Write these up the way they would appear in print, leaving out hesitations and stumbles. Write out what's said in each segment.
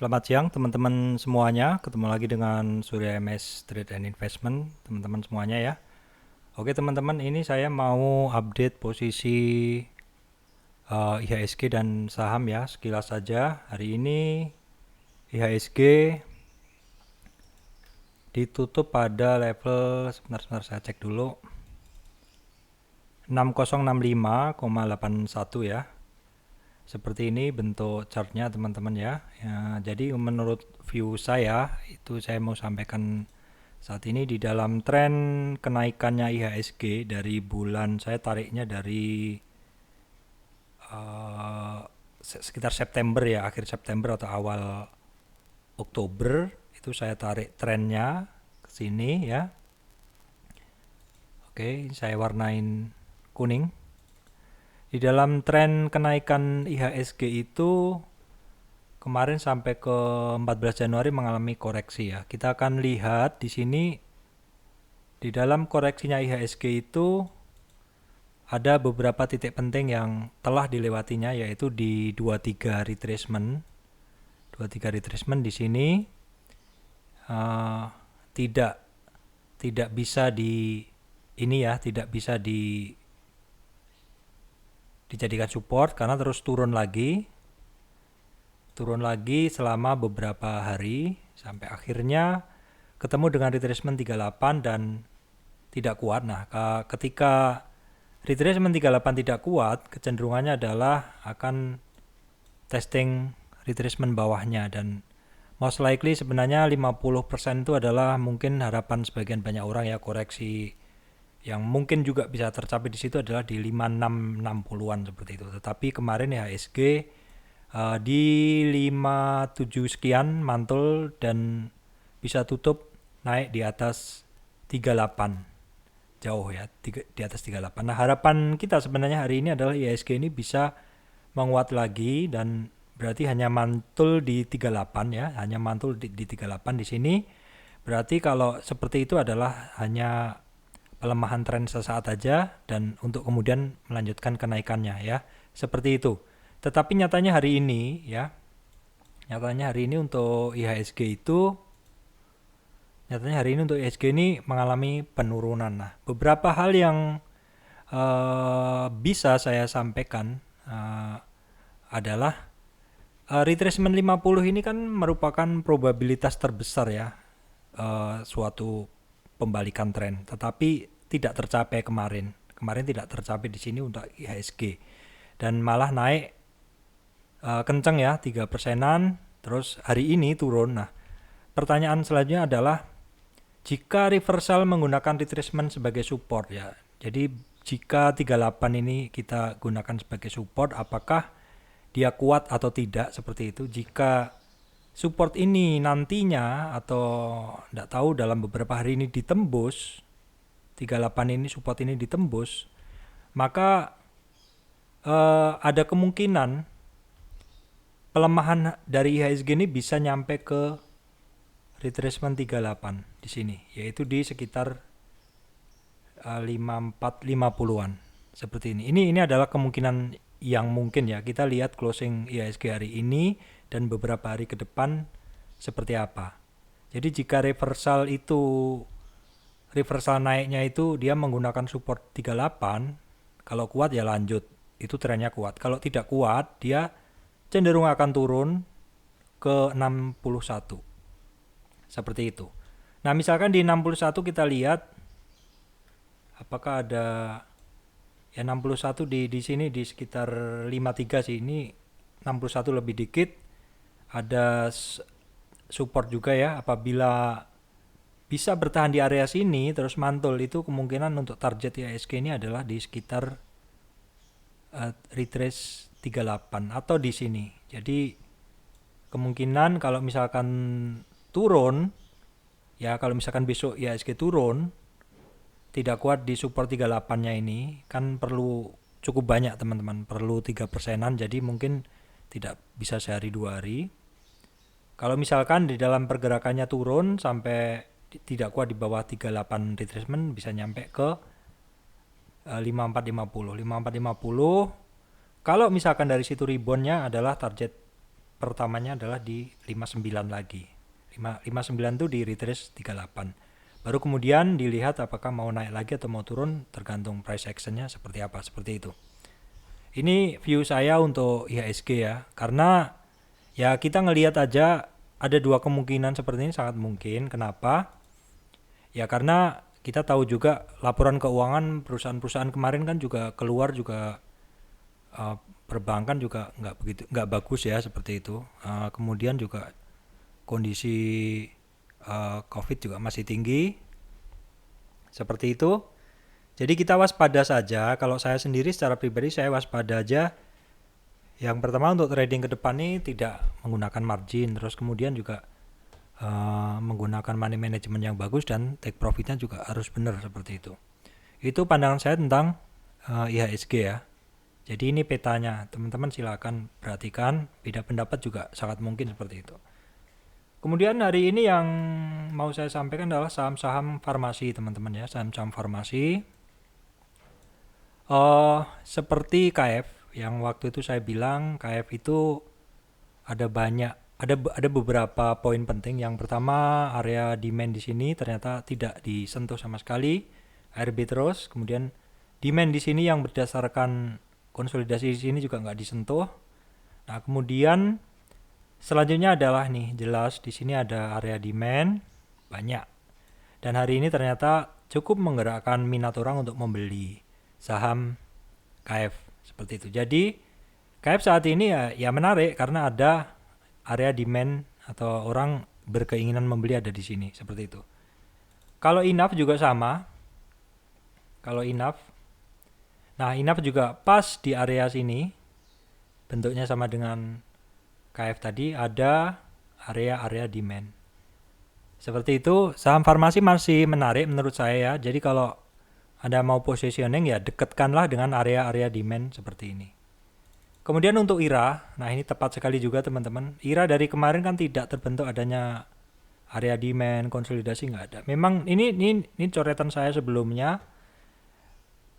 Selamat siang teman-teman semuanya, ketemu lagi dengan Surya MS Trade and Investment, teman-teman semuanya ya. Oke teman-teman, ini saya mau update posisi IHSG dan saham ya, sekilas saja. Hari ini IHSG ditutup pada level, sebentar saya cek dulu, 6065,81 ya. Seperti ini bentuk chartnya teman-teman ya. Jadi menurut view saya, itu saya mau sampaikan saat ini di dalam tren kenaikannya IHSG dari bulan, saya tariknya dari sekitar September ya, akhir September atau awal Oktober, itu saya tarik trennya ke sini ya. Oke, saya warnain kuning. Di dalam tren kenaikan IHSG itu kemarin sampai ke 14 Januari mengalami koreksi ya. Kita akan lihat di sini di dalam koreksinya IHSG itu ada beberapa titik penting yang telah dilewatinya, yaitu di 23 retracement. 23 retracement di sini tidak bisa tidak bisa dijadikan support karena terus turun lagi selama beberapa hari sampai akhirnya ketemu dengan retracement 38 dan tidak kuat. Nah, ketika retracement 38 tidak kuat, kecenderungannya adalah akan testing retracement bawahnya, dan most likely sebenarnya 50% itu adalah mungkin harapan sebagian banyak orang ya, koreksi yang mungkin juga bisa tercapai di situ adalah di 5660-an seperti itu. Tetapi kemarin ya IHSG di 57 sekian mantul dan bisa tutup naik di atas 38, jauh ya, di atas 38. Nah, harapan kita sebenarnya hari ini adalah IHSG ini bisa menguat lagi dan berarti hanya mantul di 38 ya, hanya mantul di 38 di sini. Berarti kalau seperti itu adalah hanya pelemahan tren sesaat aja dan untuk kemudian melanjutkan kenaikannya ya. Seperti itu. Tetapi nyatanya hari ini ya, untuk IHSG ini mengalami penurunan. Nah, beberapa hal yang bisa saya sampaikan adalah retracement 50 ini kan merupakan probabilitas terbesar ya suatu pembalikan tren, tetapi tidak tercapai kemarin tidak tercapai di sini untuk IHSG dan malah naik kenceng ya, 3%-an, terus hari ini turun. Nah, pertanyaan selanjutnya adalah jika reversal menggunakan retracement sebagai support ya, jadi jika 38 ini kita gunakan sebagai support, apakah dia kuat atau tidak, seperti itu. Jika support ini nantinya atau tidak tahu dalam beberapa hari ini ditembus, 38 ini support ini ditembus, maka ada kemungkinan pelemahan dari IHSG ini bisa nyampe ke retracement 38 di sini, yaitu di sekitar 54-50-an seperti ini. Ini adalah kemungkinan yang mungkin ya. Kita lihat closing IHSG hari ini dan beberapa hari ke depan seperti apa. Jadi jika reversal naiknya itu dia menggunakan support 38, kalau kuat ya lanjut, itu trennya kuat. Kalau tidak kuat, dia cenderung akan turun ke 61. Seperti itu. Nah, misalkan di 61 kita lihat apakah ada ya 61 di sini di sekitar 53 sih, ini 61 lebih dikit. Ada support juga ya, apabila bisa bertahan di area sini terus mantul, itu kemungkinan untuk target IHSG ini adalah di sekitar retrace 38 atau di sini. Jadi kemungkinan kalau misalkan turun ya, kalau misalkan besok IHSG turun tidak kuat di support 38-nya ini, kan perlu cukup banyak teman-teman, perlu 3%-an, jadi mungkin tidak bisa sehari 2 hari. Kalau misalkan di dalam pergerakannya turun sampai tidak kuat di bawah 38 retracement, bisa nyampe ke 5450. Kalau misalkan dari situ reboundnya adalah target pertamanya adalah di 59 lagi. 59 itu di retrace 38. Baru kemudian dilihat apakah mau naik lagi atau mau turun, tergantung price actionnya seperti apa, seperti itu. Ini view saya untuk IHSG ya, karena ya kita ngelihat aja ada dua kemungkinan seperti ini sangat mungkin. Kenapa? Ya karena kita tahu juga laporan keuangan perusahaan-perusahaan kemarin kan juga keluar juga perbankan juga nggak bagus ya seperti itu. Kemudian juga kondisi COVID juga masih tinggi seperti itu. Jadi kita waspada saja. Kalau saya sendiri secara pribadi saya waspada aja. Yang pertama untuk trading ke depan ini tidak menggunakan margin, terus kemudian juga menggunakan money management yang bagus dan take profitnya juga harus benar seperti itu. Itu pandangan saya tentang IHSG ya. Jadi ini petanya, teman-teman silakan perhatikan, beda pendapat juga sangat mungkin seperti itu. Kemudian hari ini yang mau saya sampaikan adalah saham-saham farmasi teman-teman ya, saham-saham farmasi. Seperti KF, yang waktu itu saya bilang KF itu ada beberapa poin penting. Yang pertama, area demand di sini ternyata tidak disentuh sama sekali, ARB terus. Kemudian demand di sini yang berdasarkan konsolidasi di sini juga nggak disentuh. Nah, kemudian selanjutnya adalah nih, jelas di sini ada area demand banyak. Dan hari ini ternyata cukup menggerakkan minat orang untuk membeli saham KF seperti itu. Jadi KF saat ini ya menarik karena ada area demand atau orang berkeinginan membeli ada di sini seperti itu. Kalau INAF juga sama. Kalau INAF, nah INAF juga pas di area sini, bentuknya sama dengan KF tadi, ada area demand. Seperti itu, saham farmasi masih menarik menurut saya ya. Jadi kalau Anda mau positioning ya dekatkanlah dengan area demand seperti ini. Kemudian untuk IRA, nah ini tepat sekali juga teman-teman. IRA dari kemarin kan tidak terbentuk adanya area demand, konsolidasi nggak ada. Memang ini coretan saya sebelumnya,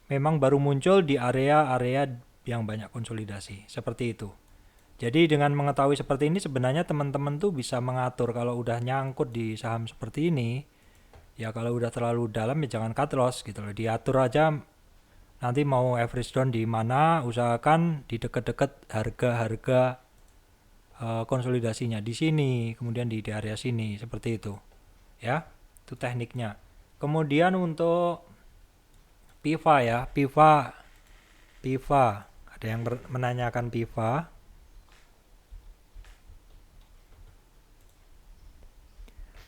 memang baru muncul di area yang banyak konsolidasi, seperti itu. Jadi dengan mengetahui seperti ini sebenarnya teman-teman tuh bisa mengatur kalau udah nyangkut di saham seperti ini, ya kalau udah terlalu dalam ya jangan cut loss gitu loh, diatur aja. Nanti mau average down di mana, usahakan di dekat-dekat harga-harga konsolidasinya di sini, kemudian di area sini seperti itu. Ya, itu tekniknya. Kemudian untuk PIVA ya, PIVA. Ada yang menanyakan PIVA.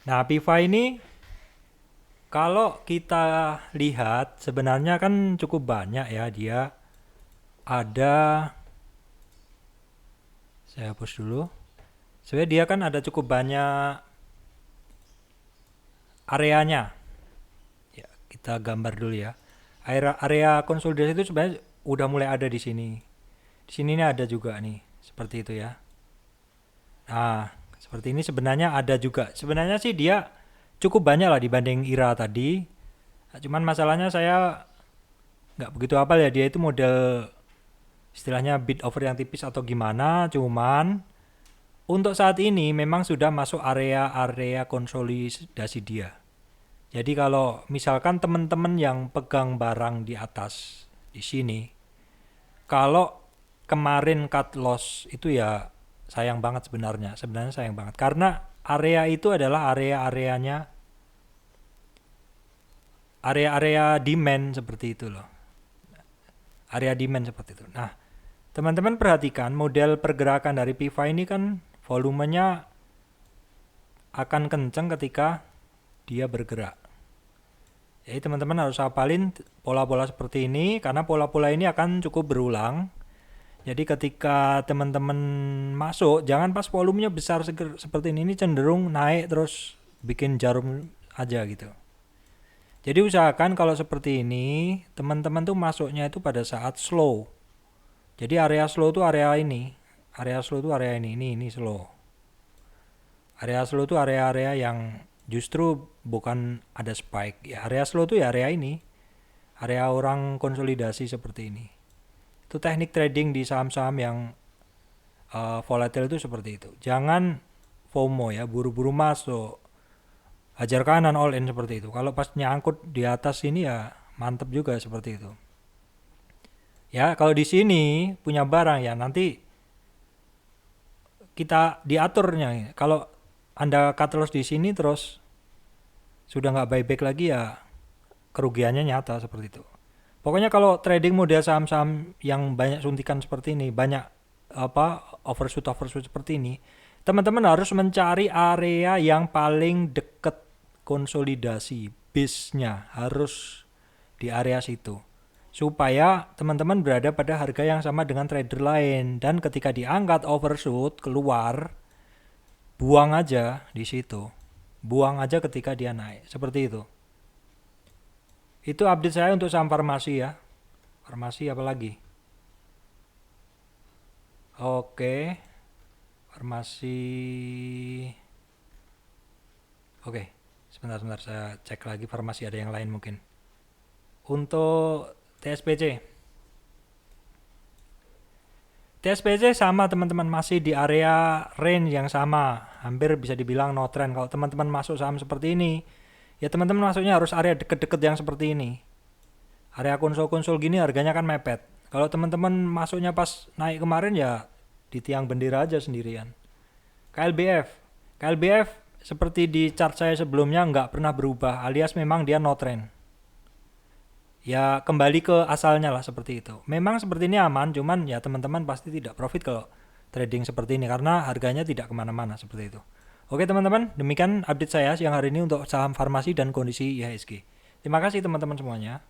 Nah, PIVA ini kalau kita lihat sebenarnya kan cukup banyak ya, dia ada, saya hapus dulu. Sebenarnya dia kan ada cukup banyak areanya. Ya, kita gambar dulu ya. Area konsolidasi itu sebenarnya udah mulai ada di sini. Di sini ini ada juga nih, seperti itu ya. Nah, seperti ini sebenarnya ada juga. Sebenarnya sih dia cukup banyak lah dibanding IRA tadi. Nah, cuman masalahnya saya nggak begitu hafal ya, dia itu model istilahnya bid offer yang tipis atau gimana. Cuman untuk saat ini memang sudah masuk area konsolidasi dia. Jadi kalau misalkan teman-teman yang pegang barang di atas di sini, kalau kemarin cut loss itu ya sayang banget sebenarnya sayang banget, karena area itu adalah area demand seperti itu loh, area demand seperti itu. Nah teman-teman perhatikan model pergerakan dari PIVA ini kan volumenya akan kencang ketika dia bergerak. Jadi teman-teman harus hafalin pola-pola seperti ini karena pola-pola ini akan cukup berulang. Jadi ketika teman-teman masuk, jangan pas volumenya besar seperti ini cenderung naik terus bikin jarum aja gitu. Jadi usahakan kalau seperti ini, teman-teman tuh masuknya itu pada saat slow. Jadi area slow tuh area ini. Area slow tuh area ini slow. Area slow tuh area yang justru bukan ada spike. Ya area slow tuh ya area ini. Area orang konsolidasi seperti ini. Itu teknik trading di saham-saham yang volatile itu seperti itu. Jangan FOMO ya, buru-buru masuk, hajar kanan all in seperti itu. Kalau pas nyangkut di atas ini ya mantep juga seperti itu. Ya, kalau di sini punya barang ya nanti kita diaturnya. Kalau Anda cut loss di sini terus sudah nggak buyback lagi ya kerugiannya nyata seperti itu. Pokoknya kalau trading model saham-saham yang banyak suntikan seperti ini, banyak overshoot seperti ini, teman-teman harus mencari area yang paling dekat konsolidasi base-nya, harus di area situ. Supaya teman-teman berada pada harga yang sama dengan trader lain, dan ketika diangkat overshoot keluar, buang aja di situ. Buang aja ketika dia naik. Seperti itu. Itu update saya untuk saham farmasi ya. Farmasi apa lagi? Oke. Farmasi. Oke. Sebentar saya cek lagi farmasi ada yang lain mungkin. Untuk TSPC. TSPC sama teman-teman, masih di area range yang sama. Hampir bisa dibilang no trend. Kalau teman-teman masuk saham seperti ini, ya teman-teman masuknya harus area deket-deket yang seperti ini. Area konsul-konsul gini harganya kan mepet. Kalau teman-teman masuknya pas naik kemarin ya di tiang bendera aja sendirian. KLBF seperti di chart saya sebelumnya nggak pernah berubah, alias memang dia no trend. Ya kembali ke asalnya lah seperti itu. Memang seperti ini aman, cuman ya teman-teman pasti tidak profit kalau trading seperti ini karena harganya tidak kemana-mana seperti itu. Oke teman-teman, demikian update saya siang hari ini untuk saham farmasi dan kondisi IHSG. Terima kasih teman-teman semuanya.